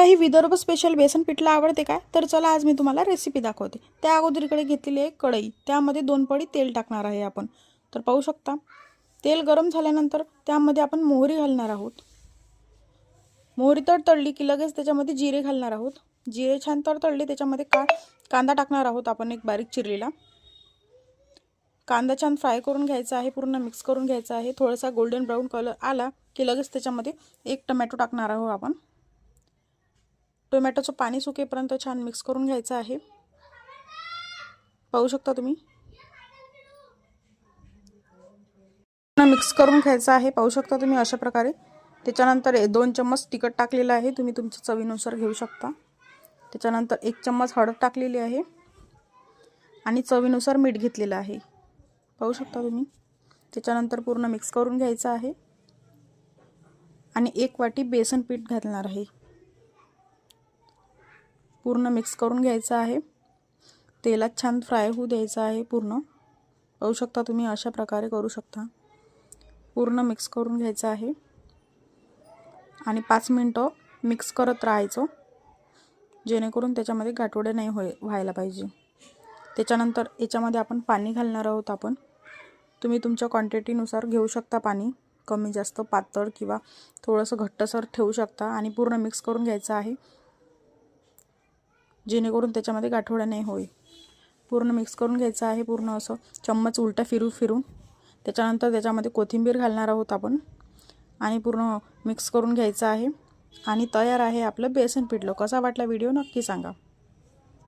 ही Vidarbha special बेसन पिठलं आवडते काय? तर चला आज मी तुम्हाला रेसिपी दाखवते। त्या अगोदर इकडे घेतलेली आहे कढई, त्यामध्ये 2 पळी तेल टाकणार आहे आपण। तर पाहू शकता तेल गरम झाल्यानंतर त्यामध्ये आपण मोहरी घालणार आहोत। मोहरी तडतडली की लगेच त्याच्यामध्ये जिरे घालणार आहोत। जिरे छान तडतडले त्याच्यामध्ये कांदा टाकणार आहोत आपण एक बारीक चिरलेला। कांदा छान फ्राय करून घ्यायचा आहे, पूर्ण मिक्स करून घ्यायचा आहे। थोडासा गोल्डन ब्राउन कलर आला की लगेच त्याच्यामध्ये एक टोमॅटो टाकणार आहोत आपण। टोमॅटोचं पाणी सुकेपर्यंत छान मिक्स करून घ्यायचं आहे। पाहू शकता तुम्ही मिक्स करून घ्यायचं आहे। पाहू शकता तुम्ही अशा प्रकारे। त्याच्यानंतर 2 चम्मच तिखट टाकलेलं आहे, तुम्ही तुमच्या चवीनुसार घेऊ शकता। त्याच्यानंतर 1 चम्मच हळद टाकलेली आहे आणि चवीनुसार मीठ घेतलेलं आहे। पाहू शकता तुम्ही। त्याच्यानंतर पूर्ण मिक्स करून घ्यायचं आहे आणि 1 वाटी बेसन पीठ घालणार आहे। पूर्ण मिक्स करून घ्यायचं आहे। तेलात छान फ्राय होऊ द्यायचं आहे पूर्ण। पाहू शकता तुम्ही अशा प्रकारे करू शकता। पूर्ण मिक्स करून घ्यायचं आहे आणि 5 मिनिटं मिक्स करत राहायचं, जेणेकरून त्याच्यामध्ये गाठोडे नाही व्हायला पाहिजे। त्याच्यानंतर याच्यामध्ये आपण पाणी घालणार आहोत आपण। तुम्ही तुमच्या क्वांटिटीनुसार घेऊ शकता पाणी, कमी जास्त पातळ किंवा थोडंसं घट्टसर ठेवू शकता आणि पूर्ण मिक्स करून घ्यायचं आहे, जेणेकरून त्याच्यामध्ये गाठोडे नाही होईल। पूर्ण मिक्स करून घ्यायचं आहे, पूर्ण असं चम्मच उलटा फिरून। त्याच्यानंतर त्याच्यामध्ये कोथिंबीर घालणार आहोत आपण आणि पूर्ण मिक्स करून घ्यायचं आहे आणि तयार आहे आपलं बेसन पिठलं। कसा वाटला व्हिडिओ नक्की सांगा।